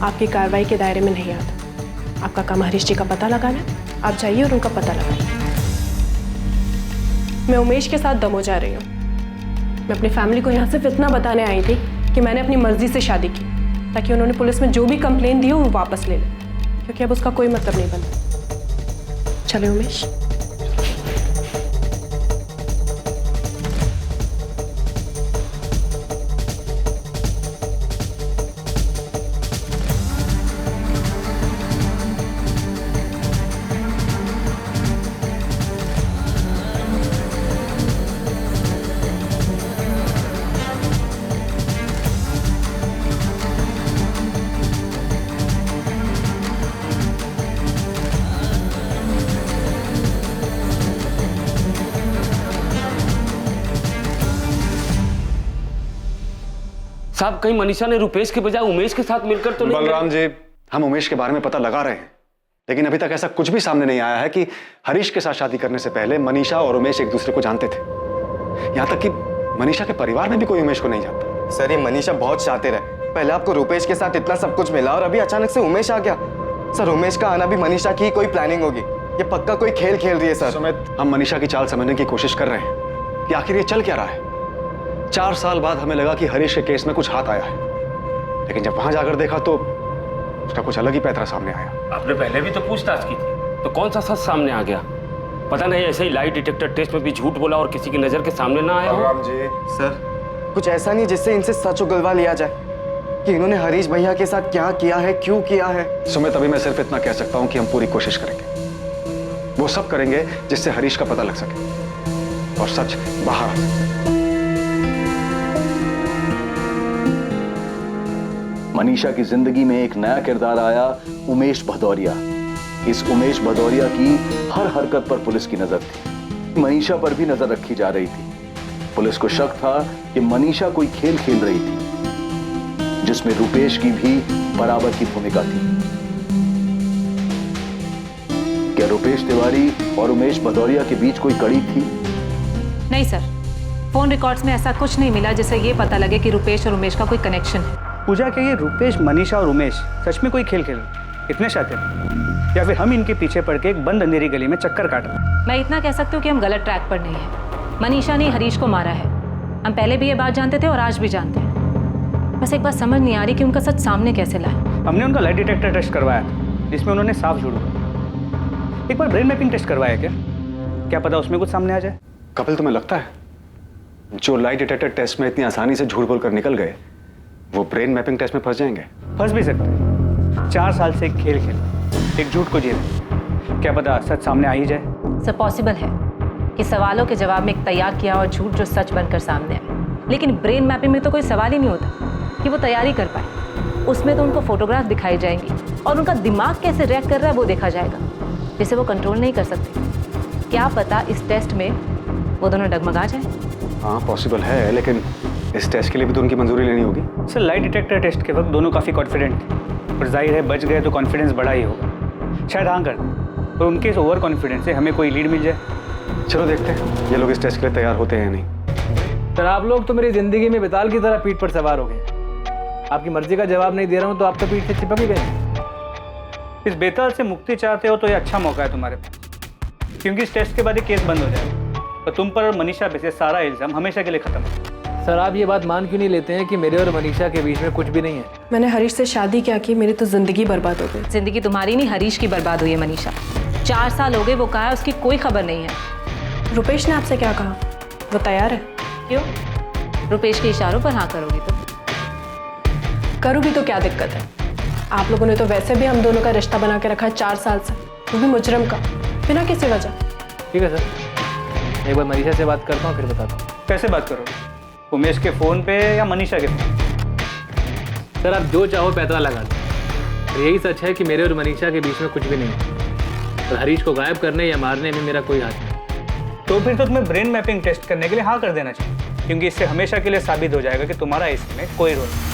आपकी कार्रवाई के दायरे में नहीं आता। आपका काम हरीश जी का पता लगाना है, आप जाइए और उनका पता लगाइए। मैं उमेश के साथ दमोह जा रही हूँ। मैं अपनी फैमिली को यहाँ सिर्फ इतना बताने आई थी कि मैंने अपनी मर्जी से शादी की, ताकि उन्होंने पुलिस में जो भी कंप्लेन दी हो वो वापस ले लें, क्योंकि अब उसका कोई मतलब नहीं बनता। चले उमेश। साहब, कहीं मनीषा ने रुपेश के बजाय उमेश के साथ मिलकर तो नहीं? बलराम जी, हम उमेश के बारे में पता लगा रहे हैं, लेकिन अभी तक ऐसा कुछ भी सामने नहीं आया है कि हरीश के साथ शादी करने से पहले मनीषा और उमेश एक दूसरे को जानते थे। यहां तक कि मनीषा के परिवार में भी कोई उमेश को नहीं जानता। सर, ये मनीषा बहुत शातिर है। पहले आपको रुपेश के साथ इतना सब कुछ मिला और अभी अचानक से उमेश आ गया। सर, उमेश का आना भी मनीषा की कोई प्लानिंग होगी। ये पक्का कोई खेल खेल रही है सर। सुमित, हम मनीषा की चाल समझने की कोशिश कर रहे हैं कि आखिर ये चल क्या रहा है। 4 साल बाद हमें लगा कि हरीश के केस में कुछ हाथ आया है, लेकिन जब वहां जाकर देखा तो उसका कुछ अलग ही पैतरा सामने आया। आपने पहले भी तो पूछताछ की थी, तो कौन सा सच सामने आ गया? पता नहीं, ऐसे ही लाई डिटेक्टर टेस्ट में भी झूठ बोला और किसी की नजर के सामने ना आया। बलराम जी, सर, कुछ ऐसा नहीं जिससे इनसे सच उगलवा लिया जाए कि इन्होंने हरीश भैया के साथ क्या किया है, क्यों किया है। सुमित, अभी मैं सिर्फ इतना कह सकता हूं कि हम पूरी कोशिश करेंगे, वो सब करेंगे जिससे हरीश का पता लग सके और सच बाहर आ सके। मनीषा की जिंदगी में एक नया किरदार आया, उमेश भदौरिया। इस उमेश भदौरिया की हर हरकत पर पुलिस की नजर थी। मनीषा पर भी नजर रखी जा रही थी। पुलिस को शक था कि मनीषा कोई खेल खेल रही थी, जिसमें रुपेश की भी बराबर की भूमिका थी। क्या रुपेश तिवारी और उमेश भदौरिया के बीच कोई कड़ी थी? नहीं सर, फोन रिकॉर्ड्स में ऐसा कुछ नहीं मिला जिससे ये पता लगे कि रुपेश और उमेश का कोई कनेक्शन है। पूजा के ये रुपेश, मनीषा और उमेश सच में कोई खेल खेल इतने शातिर, या फिर हम इनके पीछे पड़ के एक बंद अंधेरी गली में चक्कर काट रहे हैं? मैं इतना कह सकती हूँ कि हम गलत ट्रैक पर नहीं है। मनीषा ने हरीश को मारा है हम पहले भी ये बात जानते थे और आज भी जानते हैं। बस एक बात समझ नहीं आ रही कि उनका सच सामने कैसे लाए। हमने उनका लाइट डिटेक्टर टेस्ट करवाया था जिसमें उन्होंने साफ झूठ बोला। एक बार ब्रेन मैपिंग टेस्ट करवाया क्या पता उसमें कुछ सामने आ जाए। कपिल, तुम्हें लगता है जो लाइट डिटेक्टर टेस्ट में इतनी आसानी से झूठ बोलकर निकल गए वो ब्रेन मैपिंग टेस्ट में फंस जाएंगे? फंस भी सकते हैं। 4 साल से एक खेल खेल एक झूठ को जी रहे, क्या पता सच सामने आ ही जाए। सब पॉसिबल है कि सवालों के जवाब में एक तैयार किया और झूठ जो सच बनकर सामने आए, लेकिन ब्रेन मैपिंग में तो कोई सवाल ही नहीं होता कि वो तैयारी कर पाए। उसमें तो उनको फोटोग्राफ दिखाई जाएंगी और उनका दिमाग कैसे रिएक्ट कर रहा है वो देखा जाएगा, जिसे वो कंट्रोल नहीं कर सकते। क्या पता इस टेस्ट में वो दोनों डगमगा जाए। हाँ पॉसिबल है, लेकिन इस टेस्ट के लिए भी तो उनकी मंजूरी लेनी होगी। सर लाइट डिटेक्टर टेस्ट के वक्त दोनों काफ़ी कॉन्फिडेंट थे, और जाहिर है बच गए तो कॉन्फिडेंस बढ़ा ही होगा। शायद हाँ कर दें, और उनके इस ओवर कॉन्फिडेंस से हमें कोई लीड मिल जाए। चलो देखते हैं ये लोग इस टेस्ट के लिए तैयार होते हैं या नहीं। सर आप लोग तो मेरी जिंदगी में बेताल की तरह पीठ पर सवार हो गए। आपकी मर्जी का जवाब नहीं दे रहा हूँ तो आप तो पीठ से चिपक ही गए। इस बेताल से मुक्ति चाहते हो तो ये अच्छा मौका है तुम्हारे पास, क्योंकि इस टेस्ट के बाद ये केस बंद हो जाएगा और तुम पर और मनीषा पे से सारा इल्जाम हमेशा के लिए खत्म हो। सर आप ये बात मान क्यों नहीं लेते हैं कि मेरे और मनीषा के बीच में कुछ भी नहीं है? मैंने हरीश से शादी क्या की, मेरी तो जिंदगी बर्बाद हो गई। जिंदगी तुम्हारी नहीं, हरीश की बर्बाद हुई है मनीषा। 4 साल हो गए, वो कहा है उसकी कोई खबर नहीं है। रुपेश ने आपसे क्या कहा? वो तैयार है? क्यों? रुपेश के इशारों पर हाँ करोगी तो? करूँगी तो क्या दिक्कत है? आप लोगों ने तो वैसे भी हम दोनों का रिश्ता बना के रखा है 4 साल से, वो भी मुजरम का, बिना किसी वजह। ठीक है सर, एक बार मनीषा से बात करता हूँ फिर बताता हूँ। कैसे बात करोगे? उमेश के फ़ोन पे या मनीषा के फ़ोन? सर आप जो चाहो पैतरा लगा दो। यही सच है कि मेरे और मनीषा के बीच में कुछ भी नहीं है, और हरीश को गायब करने या मारने में मेरा कोई हाथ नहीं। तो फिर तो तुम्हें ब्रेन मैपिंग टेस्ट करने के लिए हाँ कर देना चाहिए, क्योंकि इससे हमेशा के लिए साबित हो जाएगा कि तुम्हारा इसमें कोई रोल नहीं।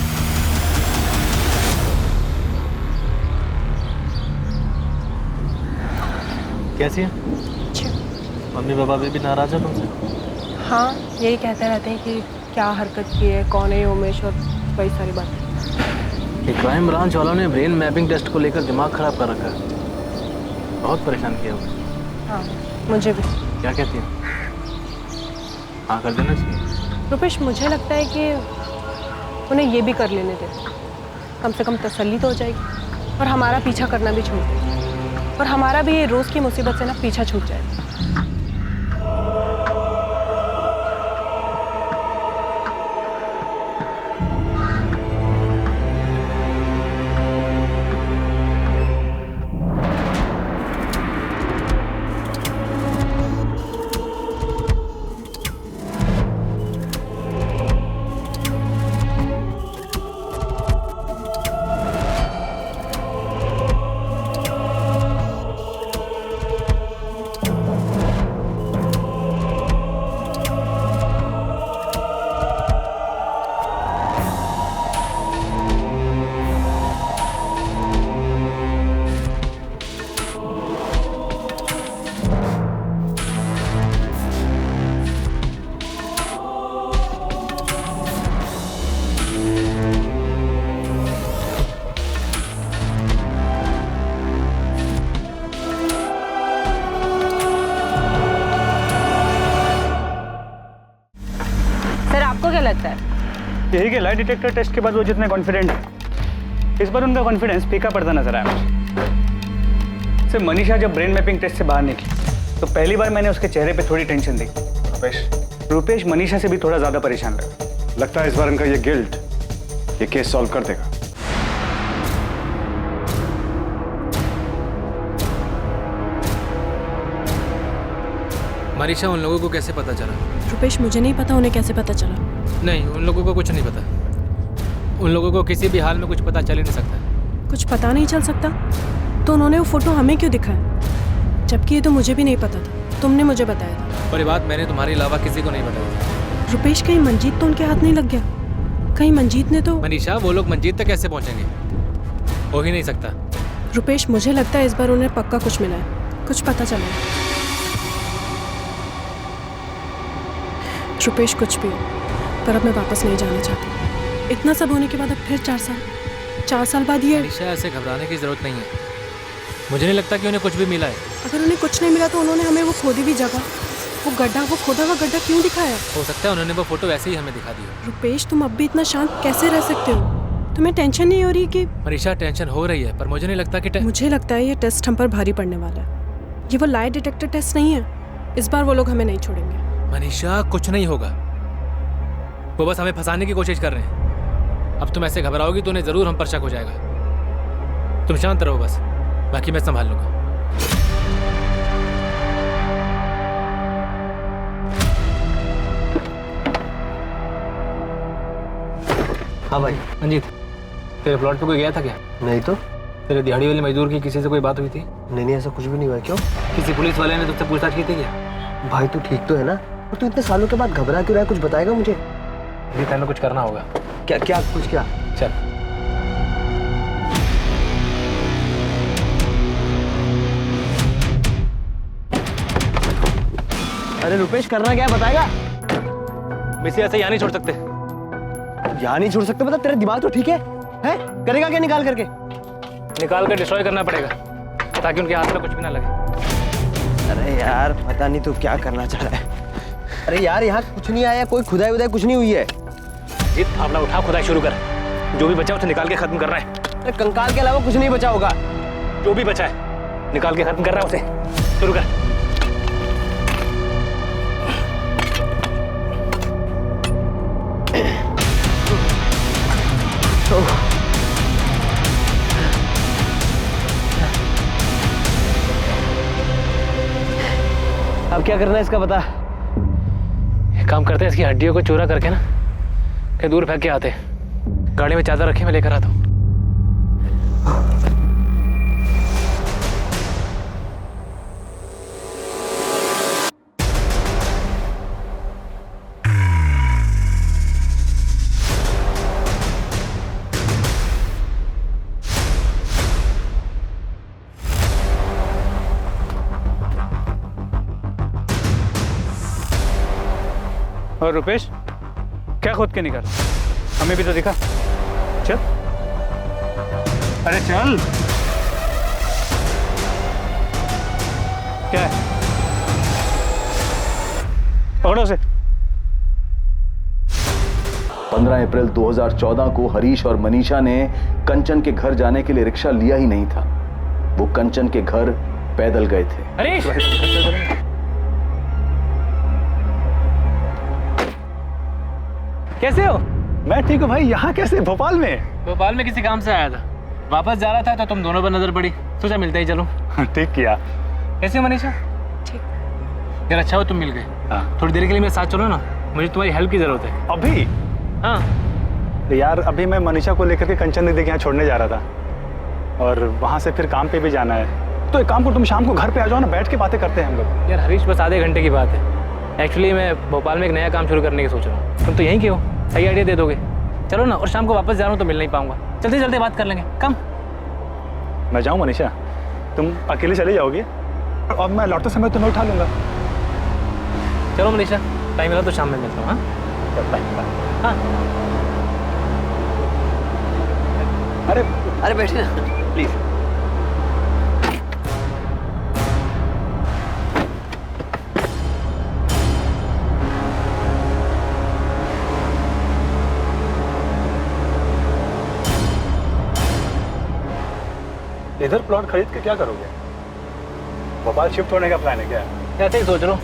कैसी है? मम्मी पापा भी नाराज है तुमसे? हाँ, यही कहते रहते हैं कि क्या हरकत की है, कौन है उमेश, और वही सारी बातें। ये क्राइम ब्रांच वालों ने ब्रेन मैपिंग टेस्ट को लेकर दिमाग खराब कर रखा है, बहुत परेशान किया हुआ। हाँ मुझे भी। क्या कहती है? हाँ कर देना चाहिए। रुपेश मुझे लगता है कि उन्हें ये भी कर लेने दे, कम से कम तसल्ली तो हो जाएगी, और हमारा पीछा करना भी छूट जाएगा, और हमारा भी ये रोज़ की मुसीबत से ना पीछा छूट जाएगा। लगता है यही कि लाइट डिटेक्टर टेस्ट के बाद वो जितने कॉन्फिडेंट है, इस बार उनका कॉन्फिडेंस फीका पड़ता नजर आया मुझे। सिर्फ मनीषा जब ब्रेन मैपिंग टेस्ट से बाहर निकली तो पहली बार मैंने उसके चेहरे पे थोड़ी टेंशन देखी। रुपेश मनीषा से भी थोड़ा ज्यादा परेशान लगा। लगता है इस बार इनका ये गिल्ट ये केस सॉल्व कर देगा। मनीषा उन लोगों को कैसे पता चला? रुपेश मुझे नहीं पता उन्हें कैसे पता चला। नहीं, उन लोगों को कुछ नहीं पता। उन लोगों को किसी भी हाल में कुछ पता चल ही नहीं सकता। कुछ पता नहीं चल सकता? तो उन्होंने वो फोटो हमें क्यों दिखाया? जबकि ये तो मुझे भी नहीं पता था, तुमने मुझे बताया था। और ये बात मैंने तुम्हारे अलावा किसी को नहीं बताई। रुपेश कहीं मंजीत तो उनके हाथ नहीं लग गया? कहीं मंजीत ने तो। मनीषा वो लोग मंजीत तक कैसे पहुंचेंगे? हो ही नहीं सकता। रुपेश मुझे लगता है इस बार उन्हें पक्का कुछ मिला है, कुछ पता चला है। रुपेश कुछ भी हो, पर अब मैं वापस नहीं जाना चाहती। इतना सब होने के बाद अब फिर 4 साल बाद ये। मनीषा ऐसे घबराने की जरूरत नहीं है। मुझे नहीं लगता कि उन्हें कुछ भी मिला है। अगर उन्हें कुछ नहीं मिला तो उन्होंने हमें वो खोदी भी जगह वो गड्ढा, वो खोदा हुआ गड्ढा क्यों दिखाया? हो सकता है उन्होंने वो फोटो वैसे ही हमें दिखा दी हो। रुपेश, तुम अब भी इतना शांत कैसे रह सकते हो? तुम्हें टेंशन नहीं हो रही कि? मनीषा, टेंशन हो रही है, पर मुझे नहीं लगता कि मुझे लगता है ये टेस्ट हम पर भारी पड़ने वाला है। ये वो लाई डिटेक्टर टेस्ट नहीं है। इस बार वो लोग हमें नहीं छोड़ेंगे। मनीषा, कुछ नहीं होगा, वो बस हमें फंसाने की कोशिश कर रहे हैं। अब तुम ऐसे घबराओगी तो उन्हें जरूर हम पर शक हो जाएगा। तुम शांत रहो बस, बाकी मैं संभाल लूंगा। हाँ भाई। मंजीत, तेरे प्लॉट पे कोई गया था क्या? नहीं तो। तेरे दिहाड़ी वाले मजदूर की किसी से कोई बात हुई थी? नहीं, ऐसा कुछ भी नहीं हुआ। क्यों? किसी पुलिस वाले ने तुझसे पूछताछ की थी क्या? भाई तू ठीक तो है ना? और तू इतने सालों के बाद घबरा क्यों रहा है? कुछ बताएगा मुझे? अभी तैਨੂੰ कुछ करना होगा। क्या क्या कुछ क्या? चल। अरे रुपेश, करना क्या है बताएगा? मिसी ऐसे यहाँ नहीं छोड़ सकते। यहाँ नहीं छोड़ सकते मतलब? तेरा दिमाग तो ठीक है? हैं? करेगा क्या निकाल करके? निकाल कर डिस्ट्रॉय करना पड़ेगा ताकि उनके हाथ में कुछ भी ना लगे। अरे यार पता नहीं तू क्या करना चाह रहा है। अरे यार यहाँ कुछ नहीं आया, कोई खुदाई वुदाई कुछ नहीं हुई है। जीत, अपना उठा, खुदाई शुरू कर। जो भी बचा उसे निकाल के खत्म करना है। अरे कंकाल के अलावा कुछ नहीं बचा होगा। जो भी बचा है निकाल के खत्म कर रहा है, उसे शुरू कर। अब क्या करना है इसका बता। एक काम करते हैं, इसकी हड्डियों को चूरा करके ना कहीं दूर फेंक के आते हैं। गाड़ी में चादर रखी, मैं लेकर आता हूँ। और रुपेश, क्या खुद के निकाल? हमें भी तो दिखा। चल, अरे चल। क्या है? पकड़ो उसे। 15 अप्रैल 2014 को हरीश और मनीषा ने कंचन के घर जाने के लिए रिक्शा लिया ही नहीं था। वो कंचन के घर पैदल गए थे। हरीश! कैसे हो? मैं ठीक हूँ भाई। यहाँ कैसे? भोपाल में? भोपाल में किसी काम से आया था, वापस जा रहा था तो तुम दोनों पर नजर पड़ी, सोचा मिलते ही चलो। ठीक किया। कैसे हो मनीषा? ठीक। यार अच्छा हो तुम मिल गए। हाँ। थोड़ी देर के लिए मेरे साथ चलो ना, मुझे तुम्हारी हेल्प की जरूरत है। अभी? हाँ यार अभी मैं मनीषा को लेकर के कंचन दीदी के यहाँ छोड़ने जा रहा था और वहाँ से फिर काम पे भी जाना है। तो एक काम करो, तुम शाम को घर पे आ जाओ ना, बैठ के बातें करते हैं हम लोग। यार हरीश, बस आधे घंटे की बात है। एक्चुअली मैं भोपाल में एक नया काम शुरू करने की सोच रहा हूँ। तुम तो यहीं के हो, सही आइडिया दे दोगे। चलो ना, और शाम को वापस जा रहा हूँ तो मिल नहीं पाऊंगा। चलते चलते बात कर लेंगे। कम। मैं जाऊँ मनीषा? तुम अकेले चले जाओगे और मैं लौटते समय तुम्हें उठा लूंगा। चलो मनीषा, टाइम मिला तो शाम में मिलता हूँ। हाँ बाय बाय। हाँ अरे बैठे ना प्लीज। इधर प्लॉट खरीद के क्या करोगे? भोपाल शिफ्ट होने का प्लान है क्या? ऐसे ही सोच रहा हूँ,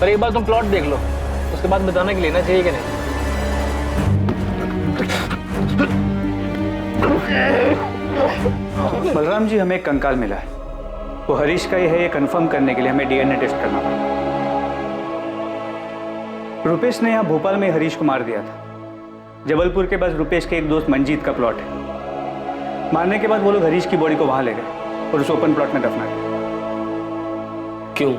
पर एक बार तुम प्लॉट देख लो, उसके बाद बताना कि लेना चाहिए कि नहीं। बलराम जी, हमें एक कंकाल मिला है। वो हरीश का ही है, ये कंफर्म करने के लिए हमें डीएनए टेस्ट करना पड़ा। रुपेश ने यहाँ भोपाल में हरीश को मार दिया था। जबलपुर के पास रुपेश के एक दोस्त मंजीत का प्लॉट है। मारने के बाद वो लोग हरीश की बॉडी को वहां ले गए और उस ओपन प्लॉट में दफना दिया। क्यों?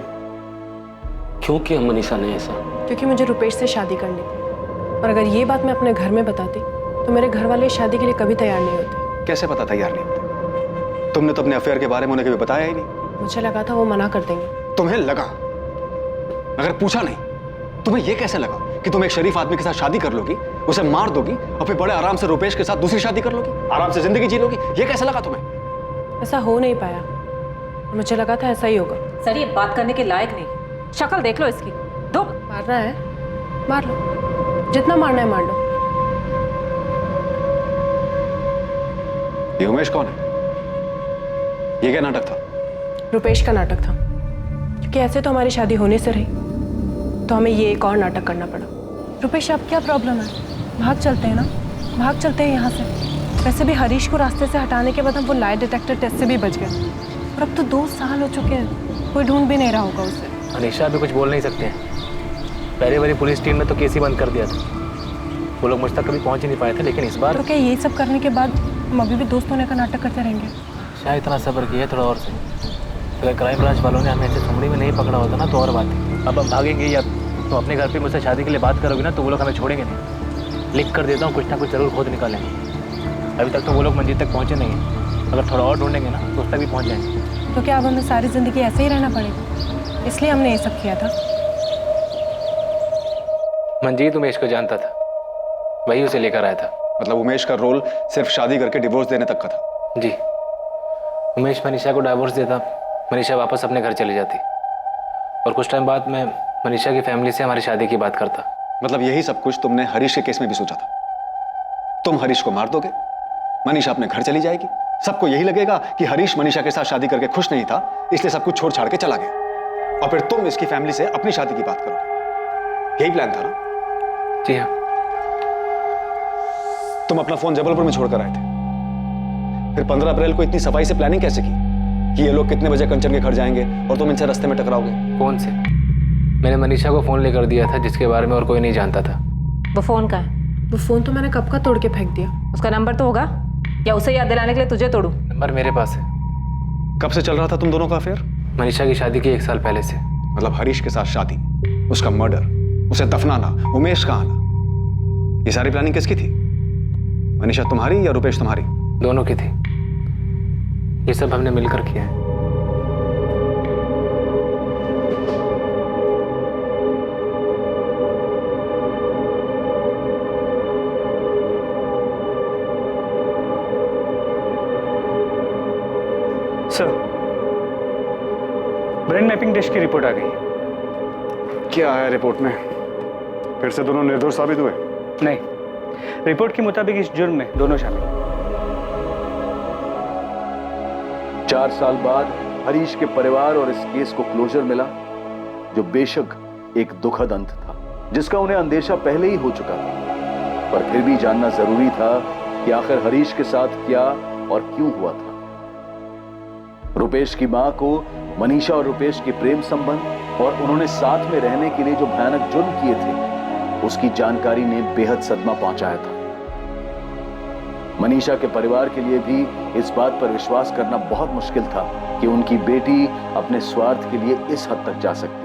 क्यों किया मनीषा ने ऐसा? क्योंकि मुझे रुपेश से शादी करनी थी, और अगर ये बात मैं अपने घर में बताती तो मेरे घर वाले शादी के लिए कभी तैयार नहीं होते। कैसे पता तैयार नहीं होते? तुमने तो अपने अफेयर के बारे में उन्हें कभी बताया ही नहीं। मुझे लगा था वो मना कर देंगे। तुम्हें लगा? अगर पूछा नहीं, तुम्हें यह कैसे लगा कि तुम एक शरीफ आदमी के साथ शादी कर लोगी, उसे मार दोगी और फिर बड़े आराम से रुपेश के साथ दूसरी शादी कर लोगी, आराम से जिंदगी जी लोगी? ये कैसे लगा तुम्हें? ऐसा हो नहीं पाया, मुझे लगा था ऐसा ही होगा। सर ये बात करने के लायक नहीं, शक्ल देख लो इसकी। दो। मारना है मार लो, जितना मारना है मार लो। ये उमेश कौन है? ये क्या नाटक था? रुपेश का नाटक था, क्योंकि ऐसे तो हमारी शादी होने से रही, तो हमें ये एक और नाटक करना पड़ा। रुपेश अब क्या प्रॉब्लम है? भाग चलते हैं ना, भाग चलते हैं यहाँ से। वैसे भी हरीश को रास्ते से हटाने के बाद हम वो लाई डिटेक्टर टेस्ट से भी बच गए, और अब तो 2 साल हो चुके हैं, कोई ढूंढ भी नहीं रहा होगा उसे। मनीषा भी कुछ बोल नहीं सकते हैं। पहले बारी पुलिस टीम ने तो केस ही बंद कर दिया था, वो लोग मुझ तक कभी पहुंच ही नहीं पाए थे, लेकिन इस बार तो क्या ये सब करने के बाद हम अभी भी दोस्त होने का नाटक करते रहेंगे? शायद इतना सब्र किया थोड़ा और से। अगर क्राइम ब्रांच वालों ने हमें ऐसे सुमड़ी में नहीं पकड़ा होता ना तो और बात है। अब हम भागेंगे या तो अपने घर पे मुझसे शादी के लिए बात करोगे ना तो वो लोग हमें छोड़ेंगे नहीं। लिख कर देता हूँ, कुछ ना कुछ जरूर खोद निकालेंगे। अभी तक तो वो लोग मंजिल तक पहुँचे नहीं हैं, अगर थोड़ा और ढूंढेंगे ना तो उस तक भी पहुँच जाएंगे। तो क्या अब हमें सारी ज़िंदगी ऐसे ही रहना पड़ेगा? इसलिए हमने ये सब किया था। मंजीत उमेश को जानता था, वही उसे लेकर आया था। मतलब उमेश का रोल सिर्फ शादी करके डिवोर्स देने तक का था? जी। उमेश मनीषा को डाइवोर्स देता, मनीषा वापस अपने घर चली जाती, और कुछ टाइम बाद मैं मनीषा की फैमिली से हमारी शादी की बात करता। मतलब यही सब कुछ तुमने हरीश के केस में भी सोचा था? तुम हरीश को मार दोगे, मनीषा अपने घर चली जाएगी, सबको यही लगेगा कि हरीश मनीषा के साथ शादी करके खुश नहीं था, इसलिए सब कुछ छोड़ छाड़ के चला गया, और फिर तुम इसकी फैमिली से अपनी शादी की बात करोगे। यही प्लान था ना? जी हाँ। तुम अपना फोन जबलपुर में छोड़कर आए थे, फिर 15 अप्रैल को इतनी सफाई से प्लानिंग कैसे की कि ये लोग कितने बजे कंचन के घर जाएंगे और तुम इनसे रास्ते में टकराओगे? फोन से मैंने मनीषा को फोन लेकर दिया था, जिसके बारे में और कोई नहीं जानता था। वो फोन का है? वो फोन तो मैंने कब का तोड़ के फेंक दिया। उसका नंबर तो होगा, या उसे याद दिलाने के लिए तुझे तोड़ू? नंबर मेरे पास है। कब से चल रहा था तुम दोनों का अफेयर? मनीषा की शादी के 1 साल पहले से। मतलब हरीश के साथ शादी, उसका मर्डर, उसे दफनाना, उमेश का आना, ये सारी प्लानिंग किसकी थी? मनीषा तुम्हारी या रुपेश तुम्हारी? दोनों की थी। ये सब हमने मिलकर किया है। सर, ब्रेन मैपिंग टेस्ट की रिपोर्ट आ गई। क्या है रिपोर्ट में? फिर से दोनों निर्दोष साबित हुए? नहीं, रिपोर्ट के मुताबिक इस जुर्म में दोनों शामिल। 4 साल बाद हरीश के परिवार और इस केस को क्लोजर मिला, जो बेशक एक दुखद अंत था, जिसका उन्हें अंदेशा पहले ही हो चुका था, पर फिर भी जानना जरूरी था कि आखिर हरीश के साथ क्या और क्यों हुआ था। रुपेश की मां को मनीषा और रुपेश के प्रेम संबंध और उन्होंने साथ में रहने के लिए जो भयानक जुर्म किए थे, उसकी जानकारी ने बेहद सदमा पहुंचाया था। मनीषा के परिवार के लिए भी इस बात पर विश्वास करना बहुत मुश्किल था कि उनकी बेटी अपने स्वार्थ के लिए इस हद तक जा सकती।